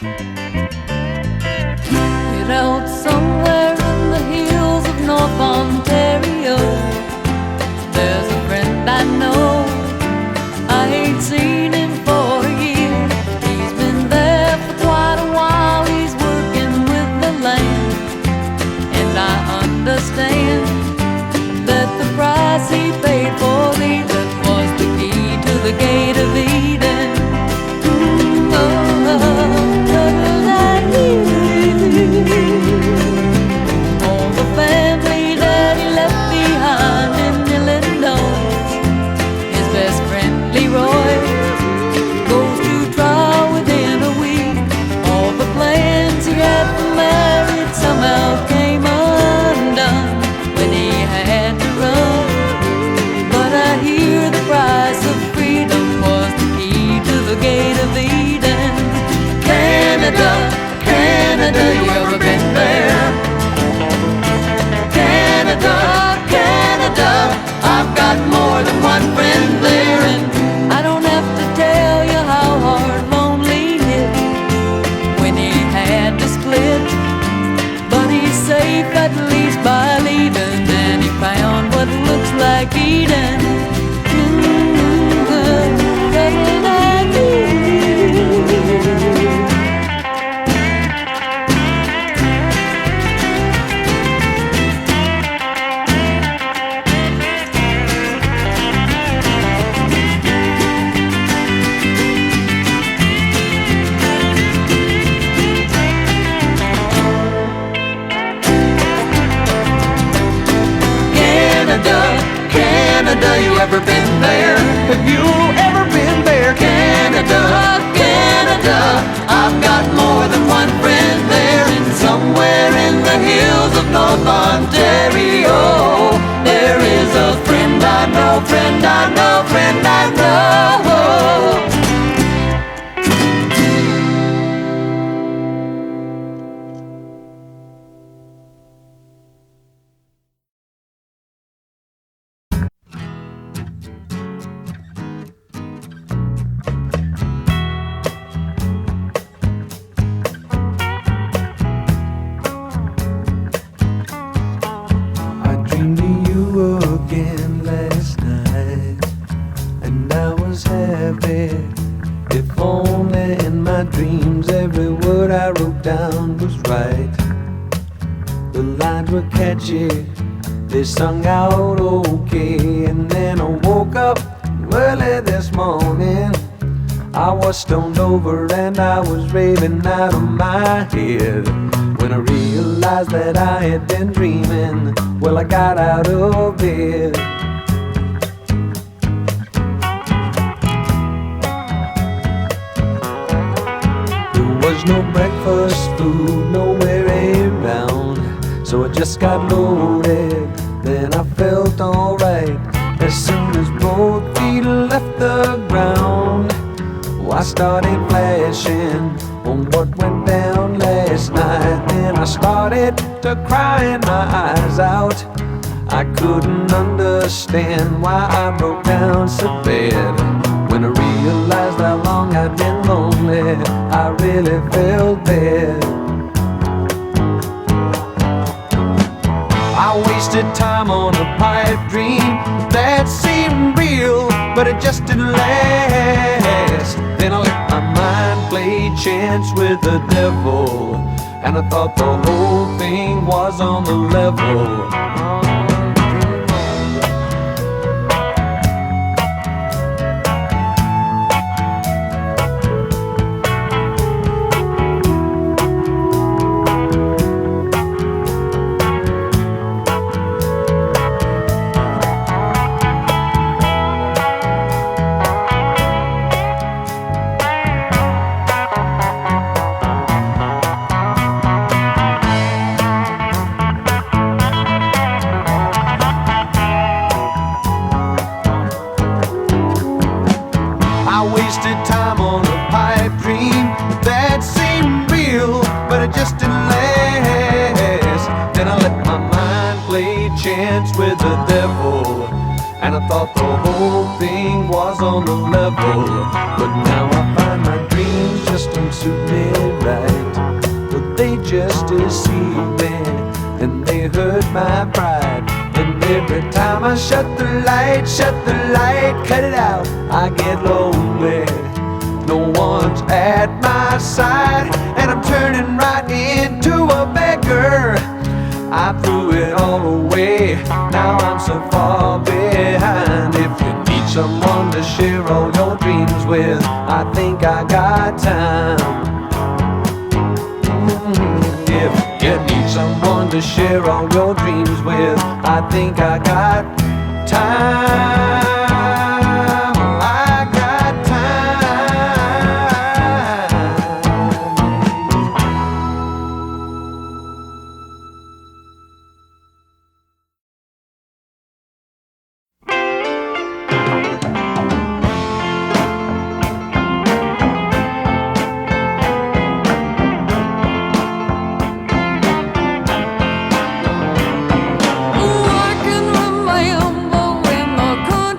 It out somewhere in the hills of North Ontario. There's a friend I know, I ain't seen him for a year. He's been there for quite a while, he's working with the land. And I understand that the price he paid for leaving was the key to the gate of Eden. All the family that he left behind in Illinois. His best friend Leroy goes to trial within a week. All the plans he had for marriage somehow came undone when he had to run. But I hear the price of freedom was the key to the gate of Eden. Canada, Canada, you ever been there? Canada, Canada, I've got more than one friend there. And I don't have to tell you how hard lonely hit when he had to split. But he's safe at least by leaving, and he found what looks like Eden. Canada, you ever been there? Have you ever been there? Canada, Canada, I've got more than one friend there. And somewhere in the hills of North Ontario, there is a friend I know, friend I know, friend I know. They sung out okay, and then I woke up early this morning. I was stoned over and I was raving out of my head. When I realized that I had been dreaming, well, I got out of bed. There was no breakfast food nowhere around, so I just got loaded, then I felt alright. As soon as both feet left the ground, I started flashing on what went down last night. Then I started to crying my eyes out. I couldn't understand why I broke down so bad. When I realized how long I'd been lonely, I really felt bad. I wasted time on a pipe dream that seemed real, but it just didn't last. Then I let my mind play chance with the devil, and I thought the whole thing was on the level. With the devil, and I thought the whole thing was on the level. But now I find my dreams just don't suit me right. But they just deceive me, and they hurt my pride. And every time I shut the light, cut it out, I get lonely. No one's at my side, and I'm turning right into a beggar. I threw it all away, now I'm so far behind. If you need someone to share all your dreams with, I think I got time. If you need someone to share all your dreams with, I think I got time. I got I can remember when the country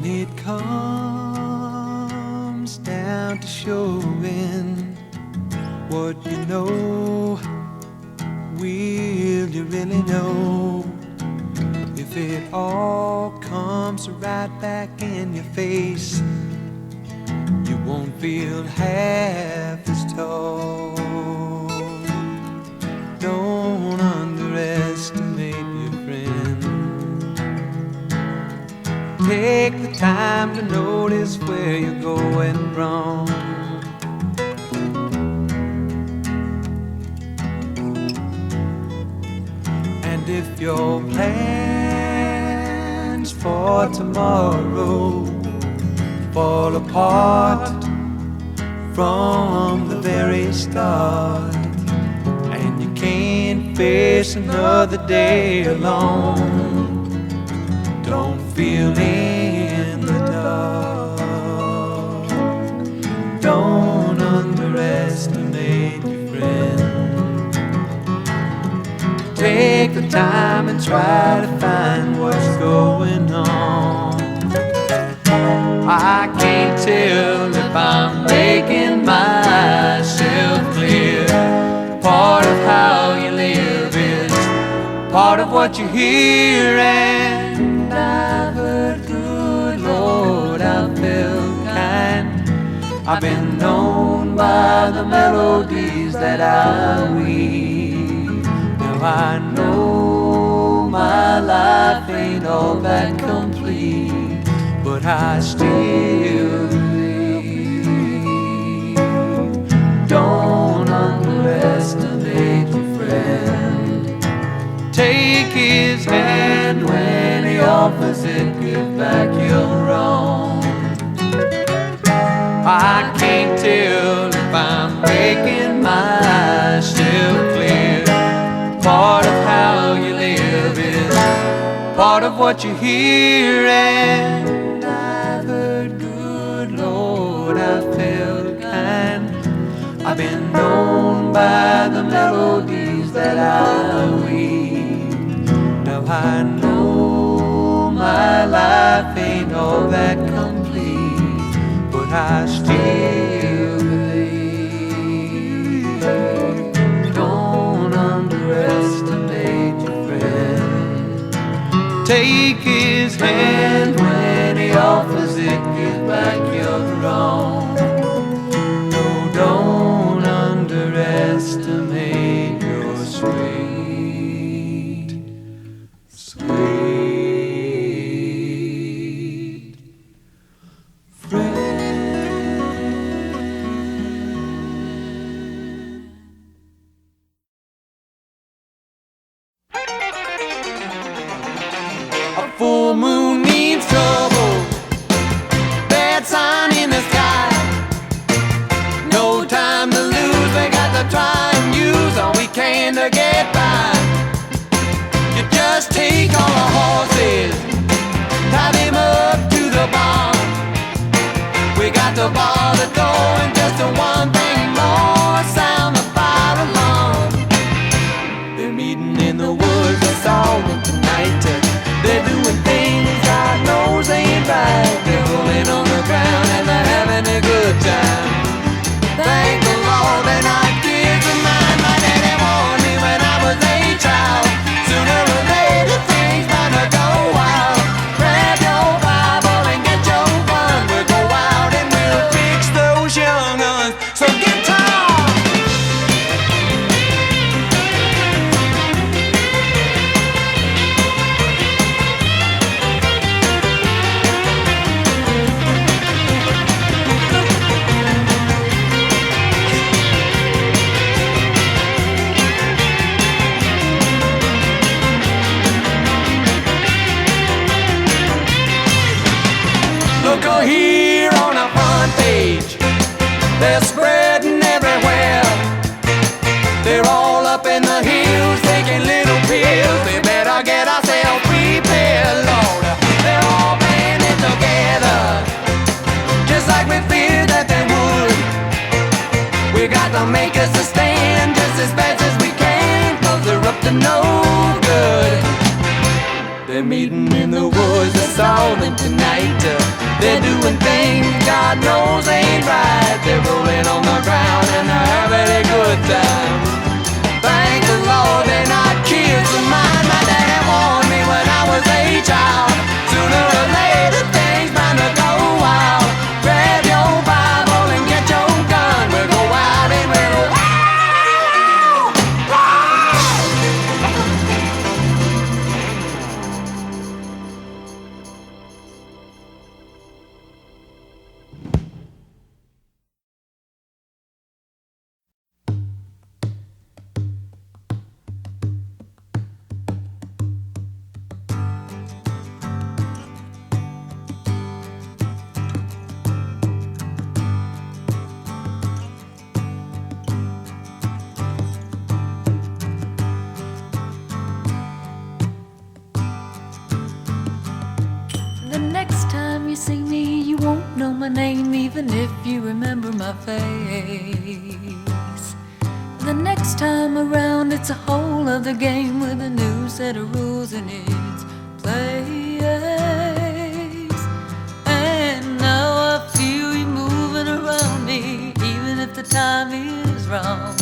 when it comes down to showing what you know, will you really know? If it all comes right back in your face, you won't feel half as tall. Don't underestimate your friend. Take the time to notice where you're going wrong. And if your plans for tomorrow fall apart from the very start, and you can't face another day alone, don't feel in the dark. Don't underestimate your friend. Take the time and try to find what's going on. I can't tell if I'm making myself clear. Part of how you live is part of what you hear. And I've heard, good Lord, I felt kind. I've been known by the melodies that I weave. Now I know my life ain't all that complete, but I still believe. Don't underestimate your friend. Take his hand when he offers it, give back your own. I can't tell if I'm making myself clear. Part of how you live is part of what you hear. And I've heard, good Lord, I felt kind. I've been known by the melodies that I weave. Now I know my life ain't all that complete, but I still believe. Don't underestimate your friend. Take his hand when he offers it, give back your own. No, don't underestimate your sweet, sweet friend. A full moon means trouble, bad sign in the sky. No time to lose, we got to try and use all we can to get by. You just take all the horses, tie them up to the barn. We got to bar the door and just one thing more, sound the fire alarm. They're meeting in the woods, that's all tonight. They're doing things God knows they ain't right. They're rolling on the ground and they're having a good time. Thank the Lord they're not kids of mine. My daddy warned me when I was a child. Sooner or later things bound to go wild. Grab your Bible and get your fun. We'll go out and we'll fix those young uns. So get tall. Look here on the front page, they're spreading everywhere. They're all up in the hills taking little pills. We better get ourselves prepared, Lord. They're all banding together, just like we feared that they would. We got to make us a stand just as fast as we can, 'cause they're up to no good. They're they're meeting in the woods. I saw them tonight. They're doing things God knows ain't right. They're rolling on the ground and they're having a good time. Thank the Lord they're not kids of mine. My daddy warned me when I was a child. Sooner or later things bound to go wild. Grab your Bible and get your gun. We'll go out and we'll go wild. The next time you see me, you won't know my name, even if you remember my face. The next time around, it's a whole other game with a new set of rules in its place. And now I feel you moving around me, even if the time is wrong.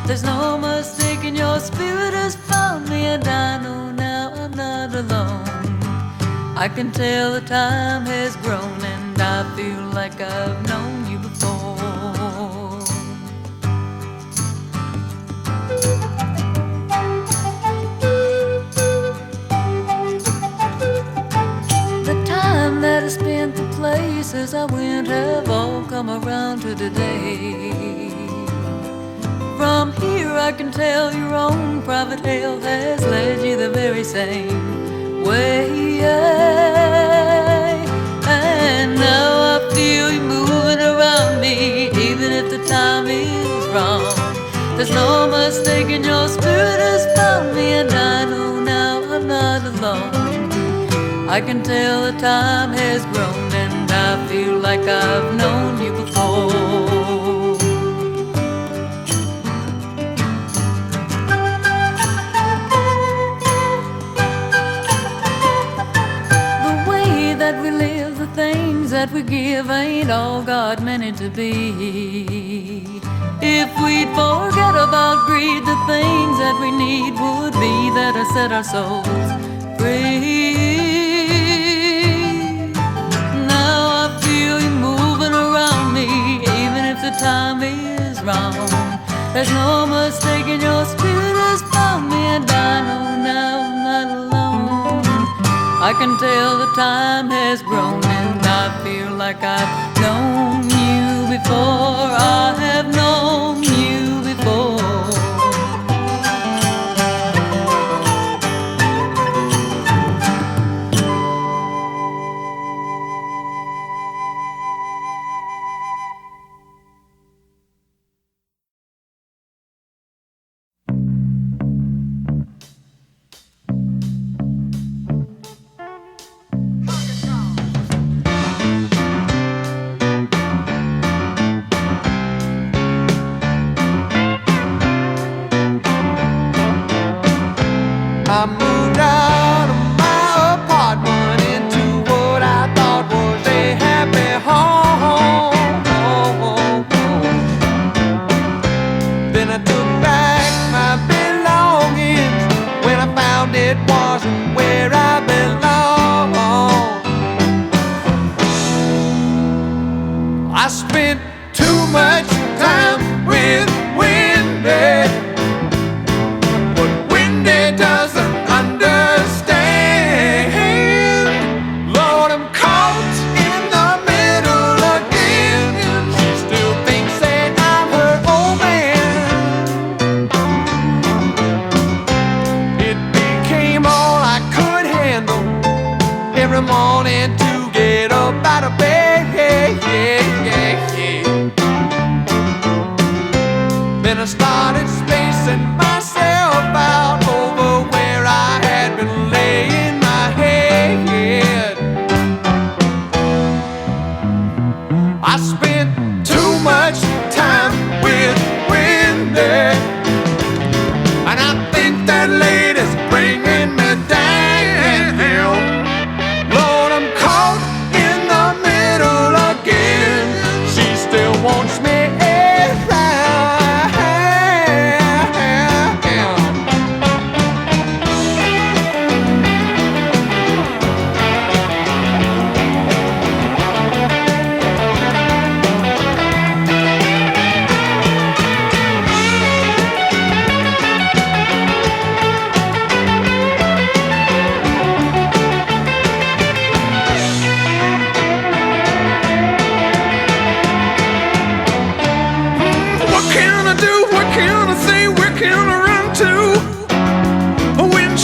There's no mistaking your spirit has found me, and I know now I'm not alone. I can tell the time has grown, and I feel like I've known you before. The time that I spent, the places I went have all come around to today. From here I can tell your own private hell has led you the very same way. And now I feel you moving around me, even if the time is wrong. There's no mistaking your spirit has found me, and I know now I'm not alone. I can tell the time has grown, and I feel like I've known you before. That we live, the things that we give ain't all God meant it to be. If we'd forget about greed, the things that we need would be that I set our souls free. Now I feel you moving around me, even if the time is wrong. There's no mistaking your spirit has found me, and I know now I'm not alone. I can tell the time has grown, and I feel like I've known you before. I have known you before. I moved out of my apartment into what I thought was a happy home. Then I took back my belongings when I found it wasn't where I belong. I spent too much time with Wendy, but Wendy doesn't understand. Lord, I'm caught in the middle again. She still thinks that I'm her old man. It became all I could handle every morning to get up out of bed. Then I started spacing myself out over where I had been laying my head. I spent too much time with Wendy, and I think that lady's bringing me down.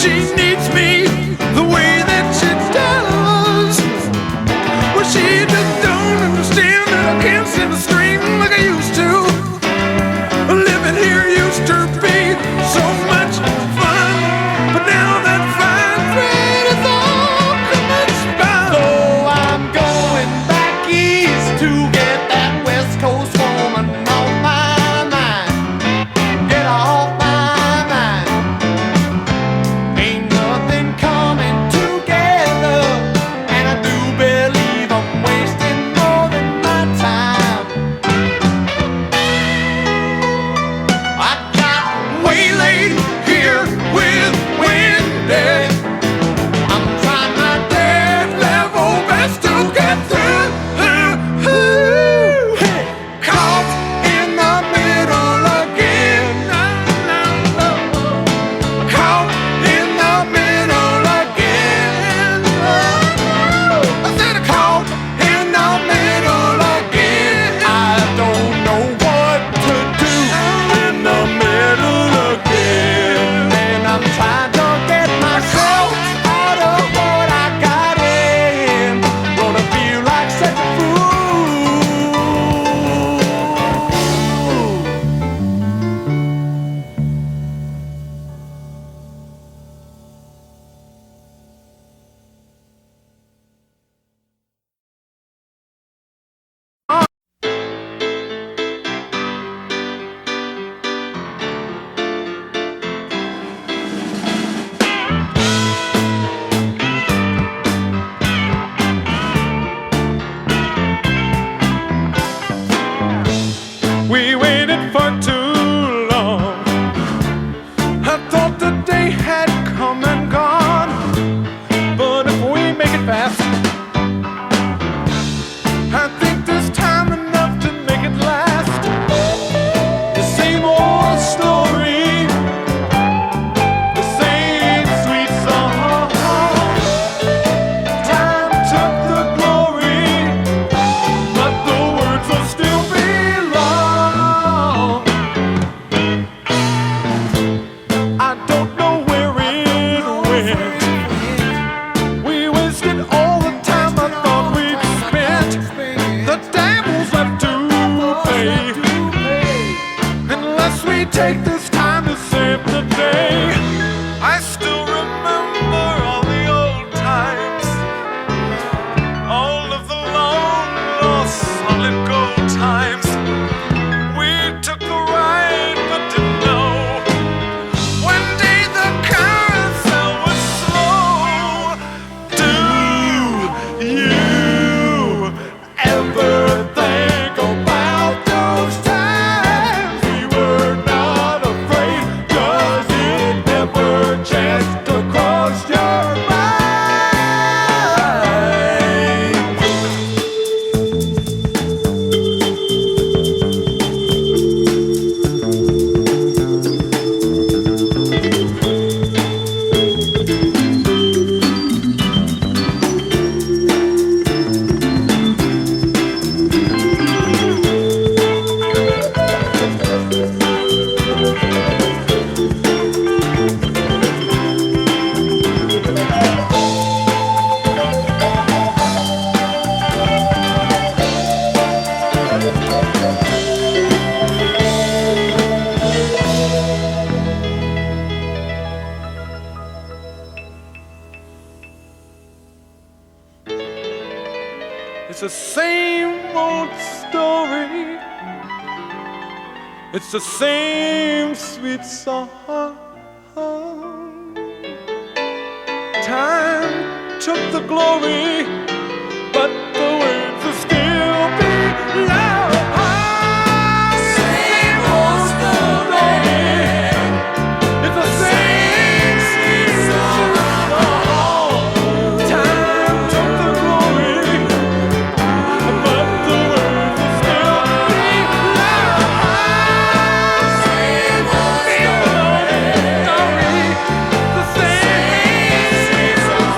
she needs me the way that she does. Well, she just don't understand that I can't sing the string like I used to. Living here used to be so much fun, but now that fine thread is all coming spun. So I'm going back east to get that West Coast woman off my mind. Get her off my mind. Ain't nothing coming together, and I do believe I'm wasting more than my time. I got waylaid here with Wendy. I'm trying my dead level best to get through. Caught in the middle again. Caught in the middle again. I said caught in the middle again. I don't know what to do in the middle again. And I'm trying to get myself out of what I got in. Gonna feel like such a fool. We waited for too long. I thought the day had come and gone. But if we make it fast, I think there's time enough to make it last. The same old story, the same sweet song. Time took the glory, but the words will still belong. I don't know where it went. We wasted all the time I thought we'd spent. The devil's left to pay, unless we take this time to save the day. I still remember all the old times, all of the long lost solid gold times. We took the ride but didn't know. One day the carousel was slow. Do you ever think about those times? We were not afraid, 'cause it never chanced to cross your mind. It's the same old story. It's the same sweet song. Time took the glory, but the words will still be loud. Same old story. It's the same sweet song. Time took the glory, but the words will still be loud. Same old story. The same sweet song.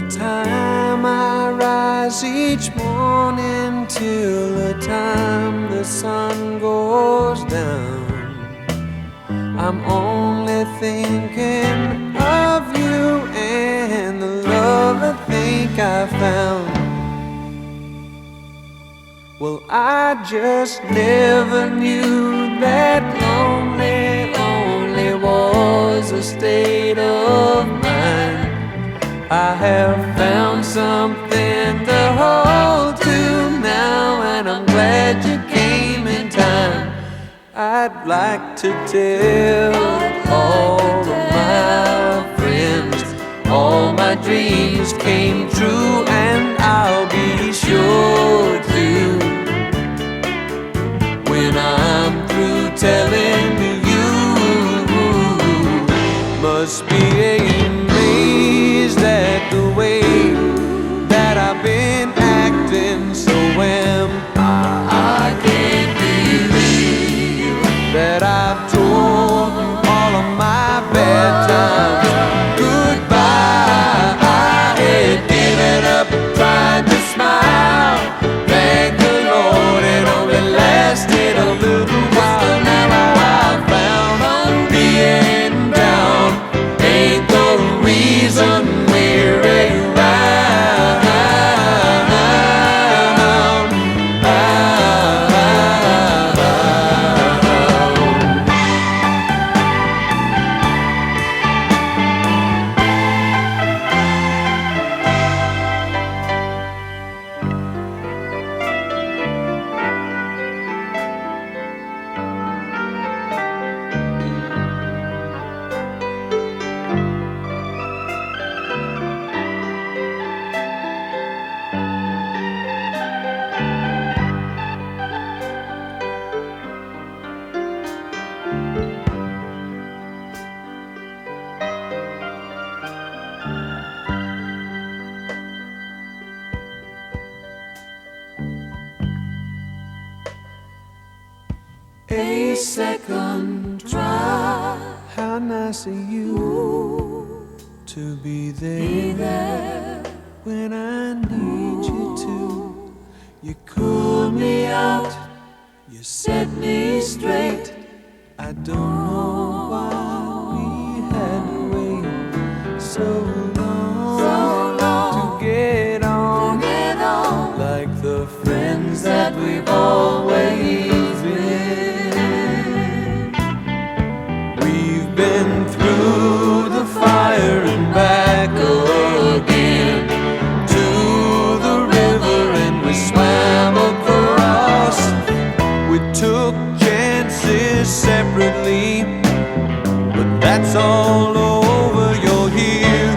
Time I rise each morning till the time the sun goes down, I'm only thinking of you and the love I think I found. Well, I just never knew that lonely only was a state of mind. I have found something to hold to now, and I'm glad you came in time. I'd like to tell all of my friends all my dreams came true, and I'll be sure to when I'm through telling you. Must be amazed at the way that I've been acting, so am I can't believe that I've told you all of my bad times goodbye. I had given up trying to smile. Thank the Lord it only lasted a little while. Now I've found being down ain't the reason we're around. A second try. How nice of you to be there when I need you to. You cool me out, you set me straight. I don't know why we had to wait so long to get on like the friends that we've always been. Been through the fire and back again to the river, and we swam across. We took chances separately, but that's all over. You're here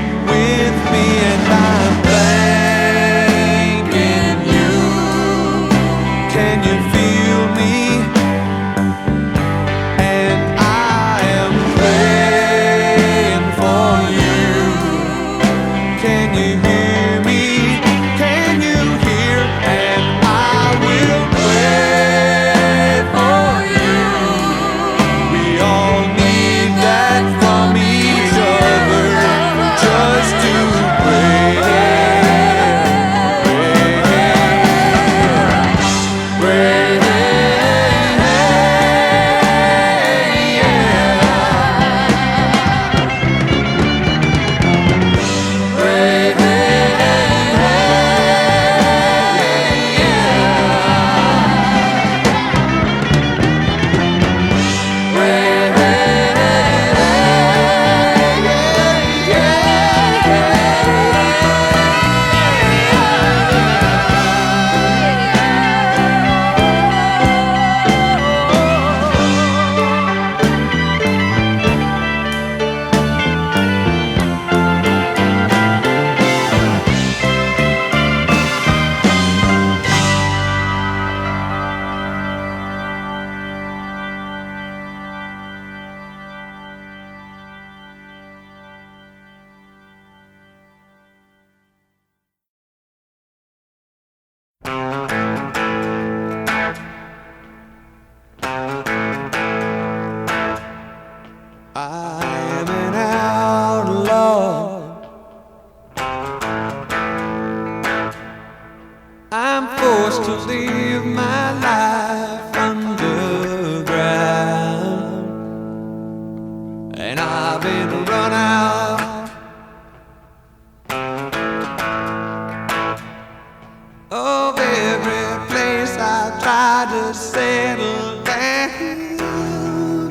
settle down.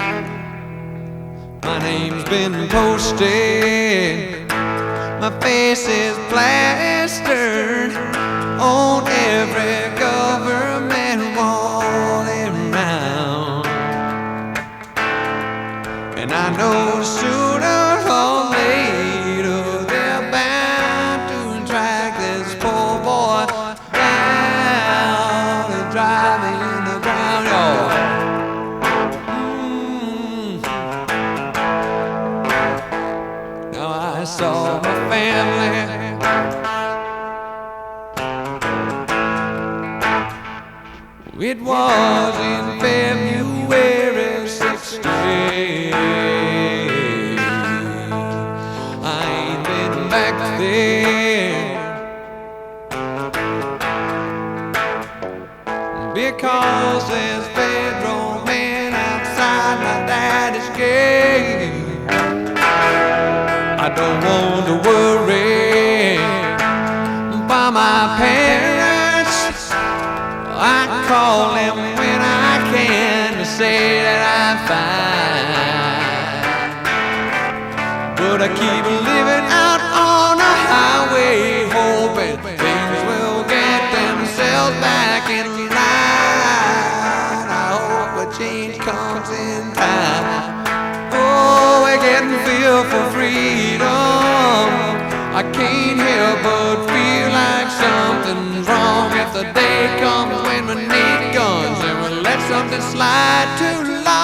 My name's been posted, my face is plastered on every government wall around. And I know sooner or later they're bound to track this poor boy down and drive me in the ground, y'all. Now I saw my family. It was in February '68. I ain't been back there because there's federal men outside my daddy's gate. I don't want to worry about my parents. I call them when I can to say that I'm fine. But I keep living out on the highway, hoping things will get themselves back in line. I hope a change comes in time. Oh, we're getting feel for freedom. I can't help but feel like something's wrong. If the day comes when we need guns and we let something slide too long.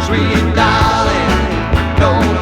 Sweet darling, don't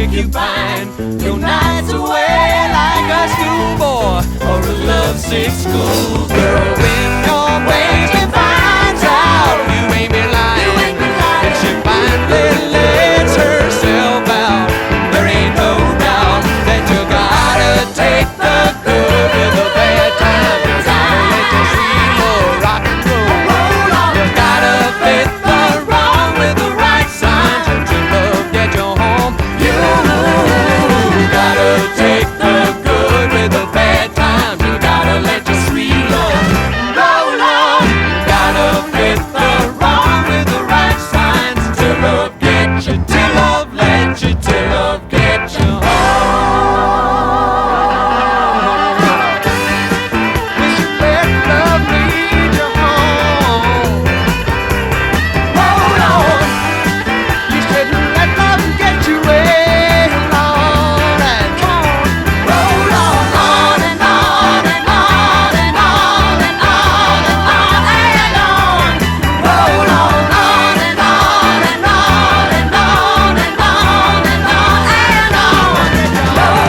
make you pine. Your nights away like a schoolboy or a lovesick schoolgirl. When your wasteland finds out you ain't been lying, and she finally lets herself out, there ain't no doubt that you gotta take the good with the bad times. You gotta let your sweet love rock and roll. You gotta fit the wrong with the right signs, and your love get you home. You gotta take the good with the bad times. You gotta let your sweet love roll on. You gotta fit the wrong with the right signs, till love get you, till love let you, till love get you home. Wish you let love lead you home. Roll on. You shouldn't let love get you way along. And come on, roll on and on and on and on and on and on and on. Roll on and on and on and on and on and on and on. Roll on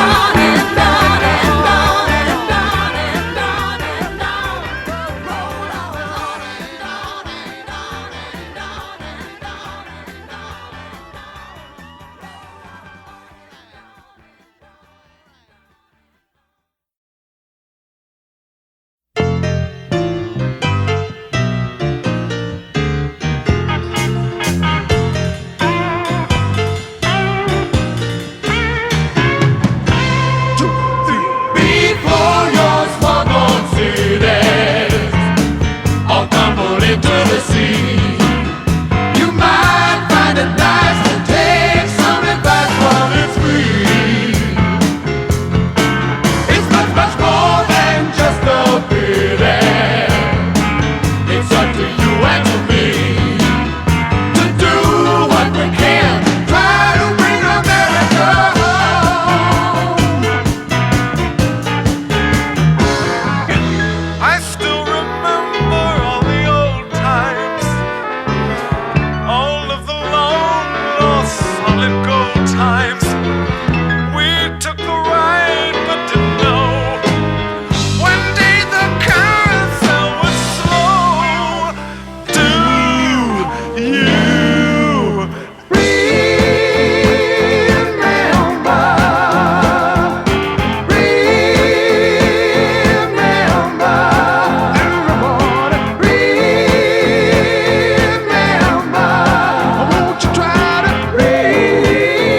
and on and on and on and on and on and on. Roll on and on and on and on and before your smuggled cities all tumble into the sea, you might find it nice to take some advice while it's free. It's much, much more than just a pity. It's up to you and to me to do what we can, try to bring America home. I still remember all the old times, all of the long lost solid gold times. We took the ride but didn't know one day the carousel would slow. Do you Won't you try to remember?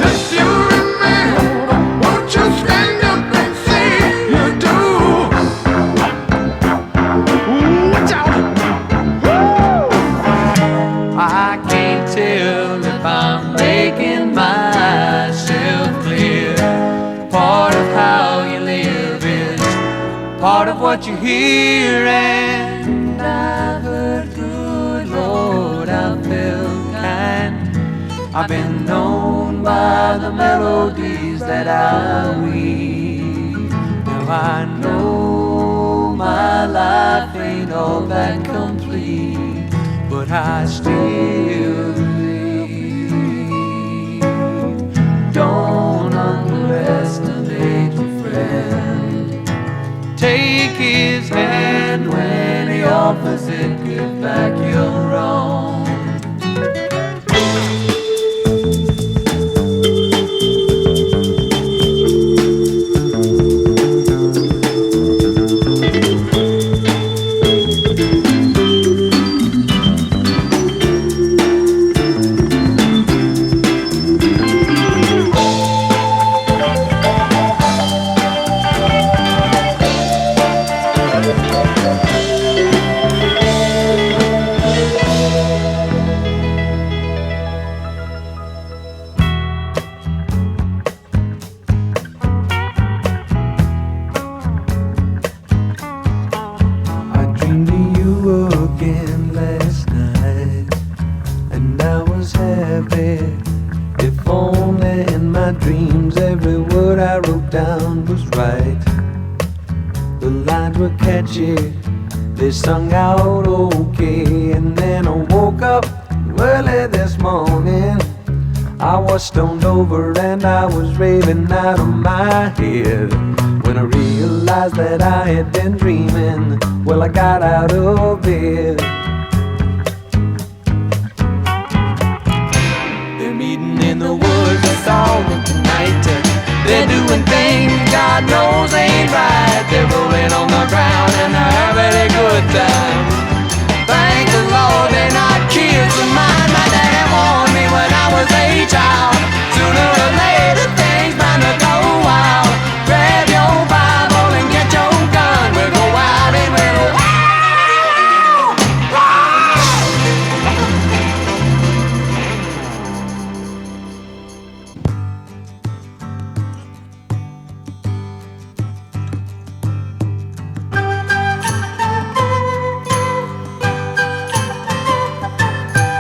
If you remember, won't you stand up and say you do? Watch out! I can't tell if I'm making myself clear. Part of how you live is part of what you hear, and I've heard, good Lord, I felt kind. I've been known by the melodies that I weave. Now I know my life ain't all that complete, but I still believe. Don't underestimate your friend. Take his hand when he offers it, give back your own. They sung out okay, and then I woke woke up early this morning. I was stoned over and I was raving out of my head. When I realized that I had been dreaming, well, I got out of bed. They're meeting in the woods, it's all tonight. They're doing things God knows ain't right. They're rolling on the ground and they're having a good time. Thank the Lord they're not kids of mine. My daddy warned me when I was a child. Sooner or later things bound to go wild. Grab your Bible and get your gun. We'll go wild and we'll go wild, wild.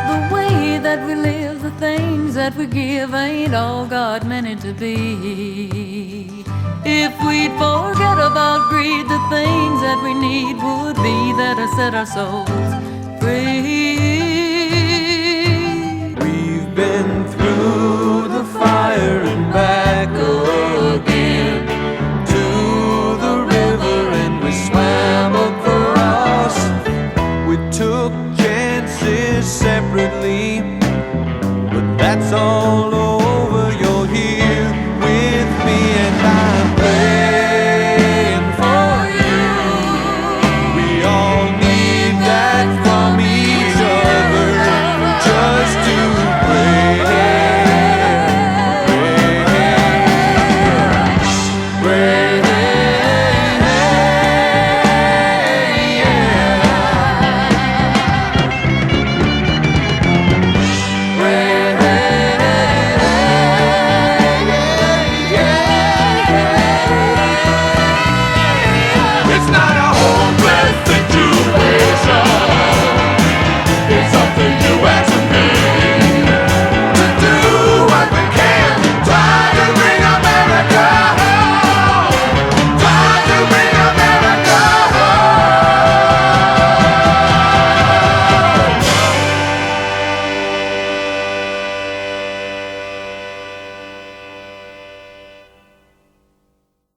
The way that we live, the things that we give ain't all God meant it to be. If we'd forget about greed, the things that we need would be that I set our souls free.